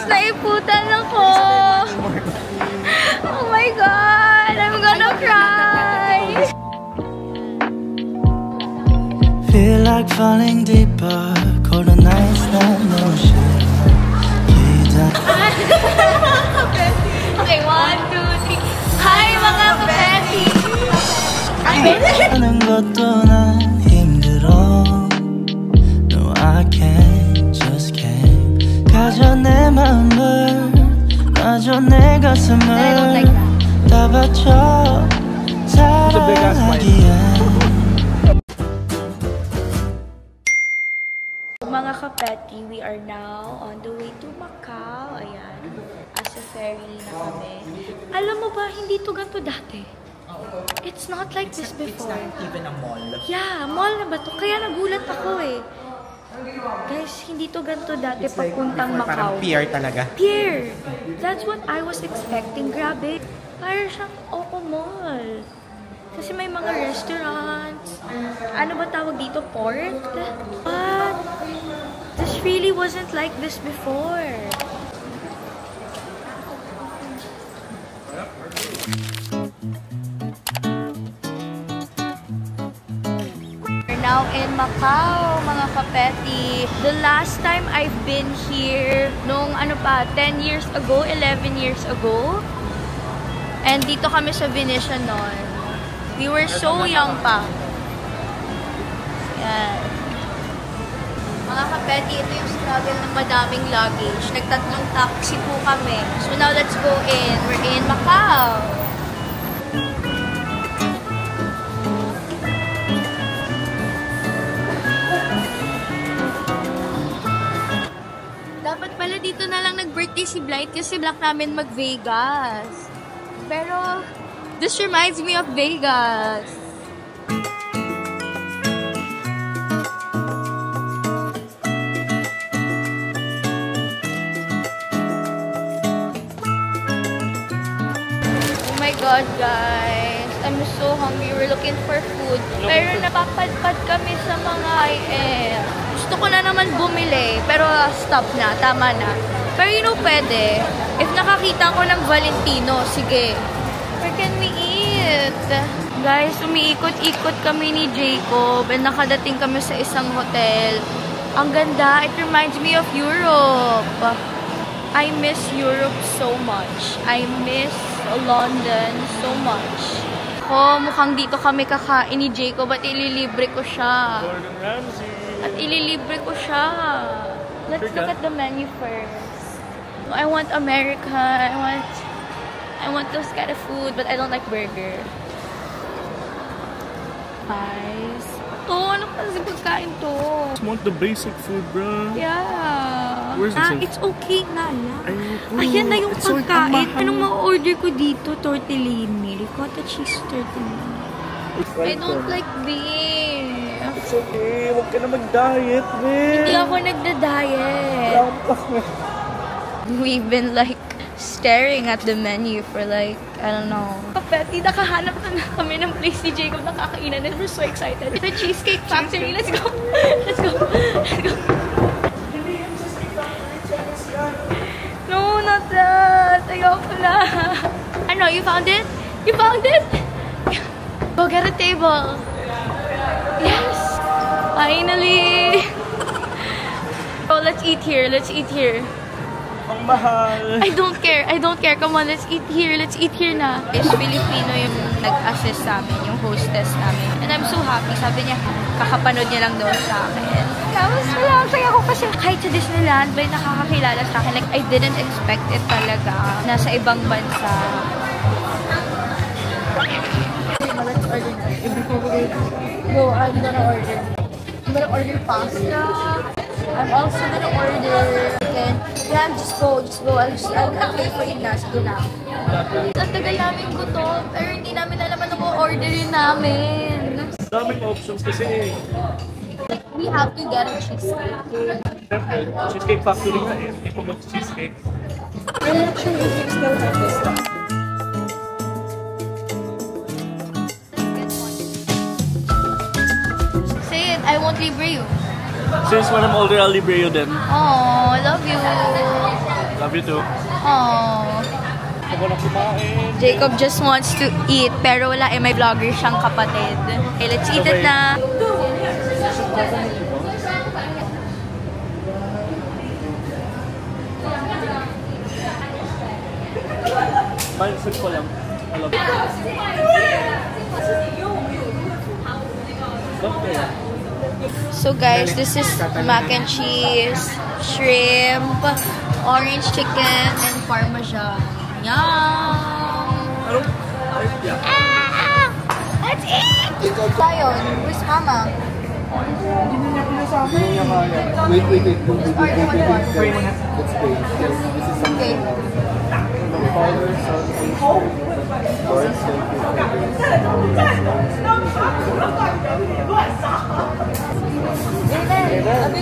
naiputan ako. Oh my God, I'm gonna cry. Feel like falling deeper, colder nights that no shade. Okay, 1, 2, 3. Hi mga kapeti! 하는 것도 난 힘들어. No, I can't, just can't. 가져 내 마음을, 놔줘 내 가슴을 다 바쳐 사랑하기에. Mga kapeti, we are now on the way to Macau. Ayan. Asa ferry na kami. Alam mo ba, hindi to ganito dati. It's not like this before. It's not even a mall. Yeah, mall na ba to? Kaya nagulat ako eh. Guys, hindi to ganito dati papuntang Macau. Parang pier talaga. Pier! That's what I was expecting. Grabe. Parang siyang mall. Kasi may mga restaurants. Ano ba tawag dito? Port? But this really wasn't like this before. We're now in Macau, mga kapeti. The last time I've been here, nung 10 years ago, 11 years ago. And dito kami sa Venetian noon. We were so young pa. Yan. Mga kapeti, ito yung struggle ng madaming luggage. Nagtatlong taxi po kami. So now let's go in. We're in Macau. Dapat pala dito na lang nag-birthday si Blight kasi black namin mag-Vegas. Pero this reminds me of Vegas. Oh my God, guys. I'm so hungry. We're looking for food. Pero napapadpad kami sa mga high-end. Gusto ko na naman bumili. Pero stop na. Tama na. Pero pwede. If nakakita ko ng Valentino, sige. Where can we eat? Guys, umiikot-ikot kami ni Jacob and nakadating kami sa isang hotel. Ang ganda. It reminds me of Europe. I miss Europe so much. I miss London so much. Mukhang dito kami kakain ni Jacob at ililibre ko siya. Gordon Ramsay. At ililibre ko siya. Let's look at the menu first. I want American. I want those kind of food, but I don't like burger. Guys. Ano kasi pagkain to? I just want the basic food, bro. Yeah. Where's the It's okay nga lang. Ayoko. Ayan na yung It's so pagkain. mahal. Anong ma-order ko dito? Tortellini. Ricotta cheese tortellini. I don't like beef. It's okay. Huwag ka na mag-diet, man. Hindi ako nagda-diet. We've been like staring at the menu for like, I don't know. Kapeti, nakahanap na kami ng place ni Jacob na kakainan and we're so excited. The Cheesecake Factory. Let's go. Let's go. Let's go. No, not that. Ayoko na. Ano, you found it? You found it? Go get a table. Yes. Finally. Oh, let's eat here. Let's eat here. Ang mahal. I don't care. I don't care. Come on, let's eat here. Let's eat here na. Is Filipino yung nag-assist sa amin, yung hostess namin. And I'm so happy. Sabi niya, kakapanood niya lang daw sa akin. Tapos wala, saya ko kasi kahit sa Disneyland, may nakakakilala sa akin. Like, I didn't expect it talaga. Nasa ibang bansa. Let's order na. Before we go, I'm gonna order. I'm gonna order pasta. I'm also gonna order chicken. Yeah, just go. I'll pay for it na. Sige na. Ang tagal namin gutom, pero hindi namin alam ano po orderin namin. Daming options kasi. Like, we have to get a cheesecake. Siyempre, Cheesecake Factory na eh. Hindi po mag-cheesecake. I'm not sure if we still have this stuff. Say it, I won't libre you. Since when I'm older, I'll libre you then. Oh, I love you. Love you too. Aww. Ako na kumain. Jacob just wants to eat, pero wala eh, may vlogger siyang kapatid. Okay, let's eat it na. Mindset ko lang. I love it. So guys, this is mac and cheese, shrimp, orange chicken, and parmesan. Yum! Ah! Let's eat! Tayon, where's mama? Wait. Let's pray. Yes, this is something. Father, Son, and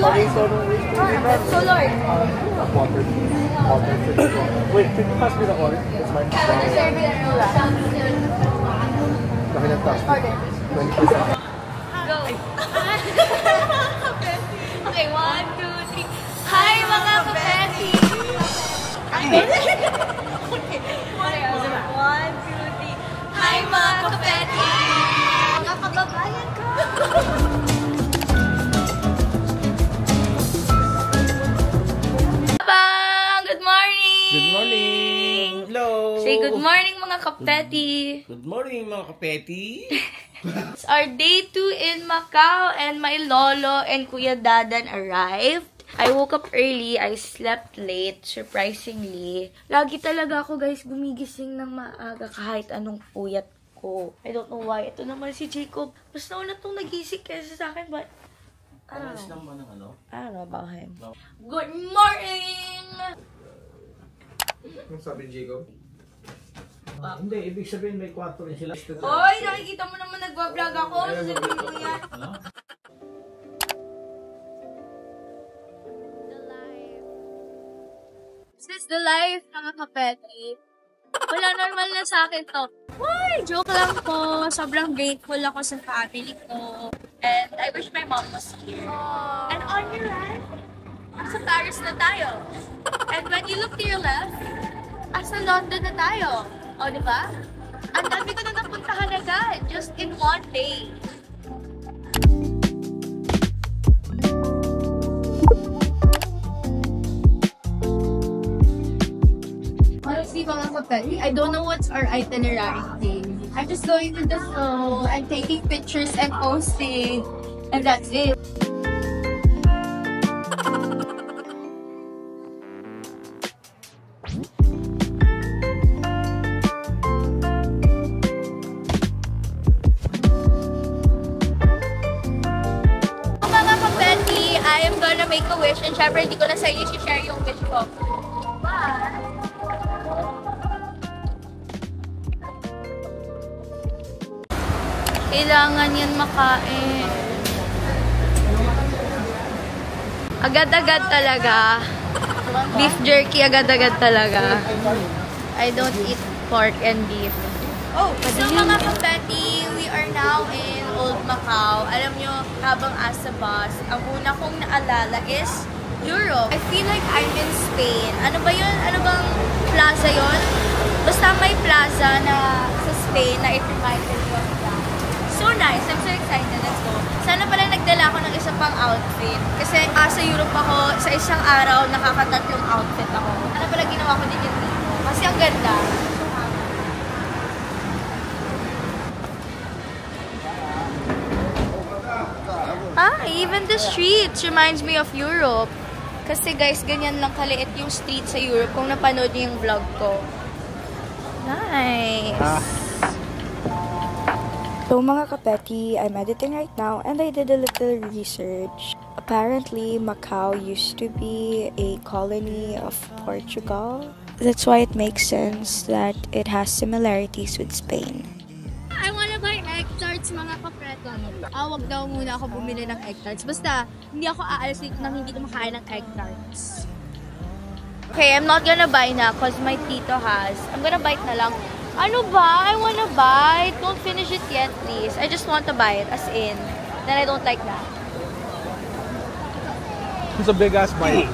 Lord, thank you So Lord. Water. Wait, can you pass me the oil? That's mine. Order. 20%. Go. Okay, 1, 2, 3. Hi mga kapeti! Okay, 1, 2, 3. Hi mga kapeti! Mga kababayan ko! Bang! Good morning! Good morning! Hello! Say good morning mga kapeti! Good morning mga kapeti! It's our day 2 in Macau and my lolo and Kuya Dadan arrived. I woke up early. I slept late, surprisingly. Lagi talaga ako, guys, gumigising ng maaga kahit anong puyat ko. I don't know why. Ito naman si Jacob. Mas nauna itong nagising kaysa sa akin, but I don't know. I don't know about him. No. Good morning! Anong sabi ni Jacob? Hindi, ibig sabihin may 4 rin sila. Hoy, nakikita mo naman nagbablog ako. Sasabihin ko yan. Ano? This is the life, mga kapeti. Wala, normal na sa akin to. Why? Joke lang po. Sobrang grateful ako sa family ko. And I wish my mom was here. And on your right, sa Paris na tayo. And when you look to your left, asa London na tayo. O, di ba? Ang dami ko na napuntahan agad. Just in one day. Honestly, mga kapatid, I don't know what's our itinerary thing. I'm just going with the flow and taking pictures and posting. And that's it. Mga kapatid, I am gonna make a wish and syempre hindi ko na sa inyo share yung wish ko. Bye! Kailangan yan makain. Agad-agad talaga. Beef jerky, agad-agad talaga. I don't eat pork and beef. Oh, so mga kapeti, we are now in Old Macau. Alam nyo, habang asa bus, ang una kong naalala is Europe. I feel like I'm in Spain. Ano ba yun? Ano bang plaza yun? Basta may plaza na sa Spain na it reminded me of that. So nice. I'm so excited. Let's go. Sana pala nagdala ako ng isa pang outfit. Kasi sa Europe ako, sa isang araw, nakakatatlong outfit ako. Sana pala ginawa ko din yun dito. Kasi ang ganda. Even the streets reminds me of Europe. Kasi guys, ganyan lang kaliit yung street sa Europe kung napanood niyo yung vlog ko. Nice! So mga kapeti, I'm editing right now and I did a little research. Apparently, Macau used to be a colony of Portugal. That's why it makes sense that it has similarities with Spain. I wanna buy egg tarts, mga kapeti. Wag daw muna ako bumili ng egg tarts. Basta, hindi ako aalis dito nang hindi kumakain ng egg tarts. Okay, I'm not gonna buy na because my tito has. I'm gonna bite na lang. Ano ba? I wanna bite. Don't finish it yet, please. I just want to bite, as in. Then I don't like that. It's a big ass bite.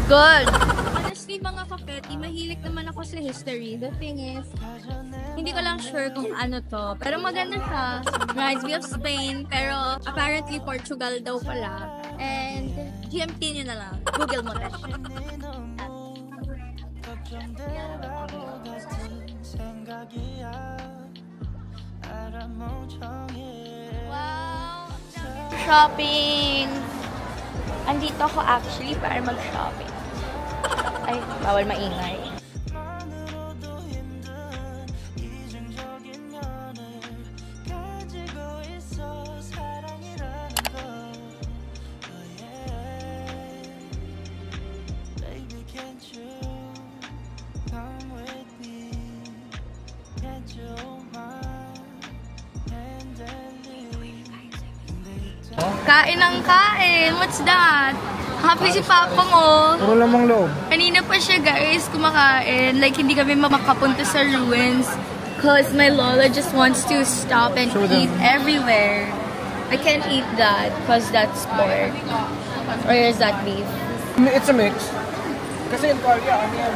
Good. Honestly, mga kapeti, mahilig naman ako sa history. The thing is, hindi ko lang sure kung ano to. Pero maganda siya. Reminds me of Spain, pero apparently Portugal daw pala. And GMT nyo na lang. Google mo na. Wow! Shopping! Andito ako actually para mag-shopping. Ay, bawal maingay. Kain ng kain. What's that? Happy si Papa mo. Puro lamang loob. Kanina pa siya guys kumakain. Like hindi kami makapunta sa ruins. Cause my lola just wants to stop and eat everywhere. I can't eat that cause that's pork. Or is that beef? It's a mix. Kasi yung Korea, ano yan?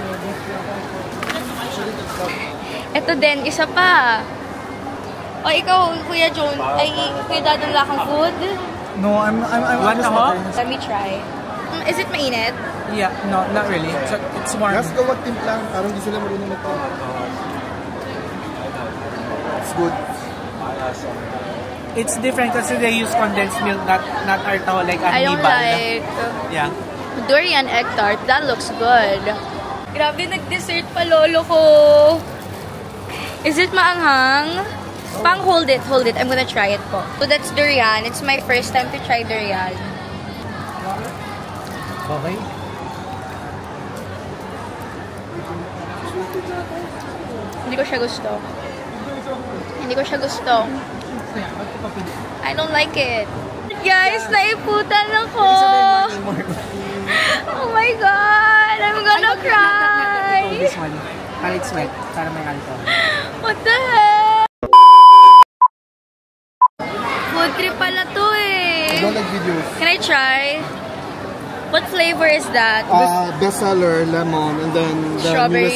Ito din, isa pa. O ikaw, Kuya John, ay Kuya Dad, wala kang food? No, I'm just wondering. Let me try. Is it mainit? Yeah, no, not really. It's warm. Let's go magtimpla. Parang di sila marunong magtimpla. It's good. It's different kasi they use condensed milk, not our tao like I don't Annibal. like Yeah. durian egg tart. That looks good. Grabe, nag-dessert pa lolo ko. Is it maanghang? Pang hold it. I'm gonna try it po. So that's durian. It's my first time to try durian. Okay. Hindi ko siya gusto. I don't like it. Guys, naiputan ako. Oh my God! I'm gonna cry. This one. Para it's wet. Para may alcohol. What the heck? Food trip pala to eh. I don't like videos. Can I try? What flavor is that? Bestseller, lemon, and then the Strawberry?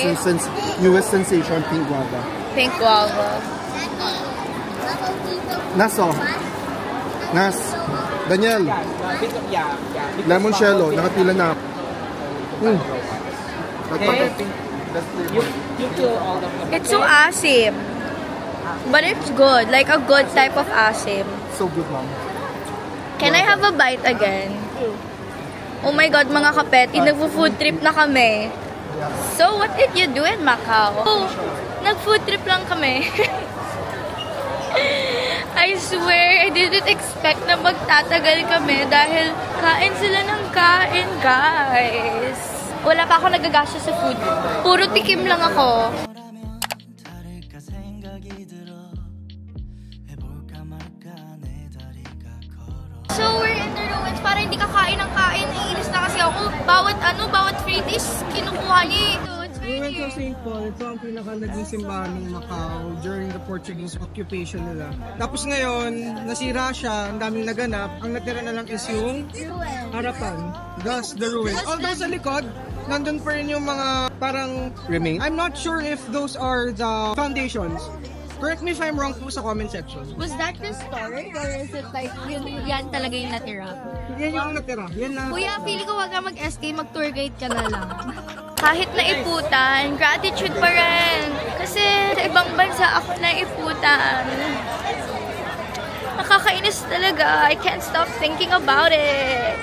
newest sensation, pink guava. Pink guava. Naso. Nas. Daniel. Yeah. Lemon cello. Nakapila na. Okay. You kill all the It's so asim. But it's good. Like a good type of asim. So good, mom. Can I have a bite again? Oh my God, mga kapeti, nag-food trip na kami. So, what did you do in Macau? Oh, nag-food trip lang kami. I swear, I didn't expect na magtatagal kami dahil kain sila ng kain, guys. Wala pa ako nagagastos sa food. Puro tikim lang ako. So, we're in the ruins para hindi ka kain ng kain. Naiinis na kasi ako. Bawat free dish, kinukuha niya. So, it's We very went to St. Paul. Ito ang pinaka-naging simbahan ng Macau during the Portuguese occupation nila. Tapos ngayon, nasira siya, ang daming naganap. Ang natira na lang is yung harapan. Thus, the ruins. Although sa likod, nandun pa rin yung mga parang Remain? I'm not sure if those are the foundations. Correct me if I'm wrong po sa comment section. Was that the start? Or is it like, yan talaga yung natira? Yan yung natira. Yan na. Kuya, pili ko wag ka mag-SK, mag-tour guide ka na lang. Kahit na iputan, gratitude pa rin. Kasi sa ibang bansa ako na iputan. Nakakainis talaga. I can't stop thinking about it.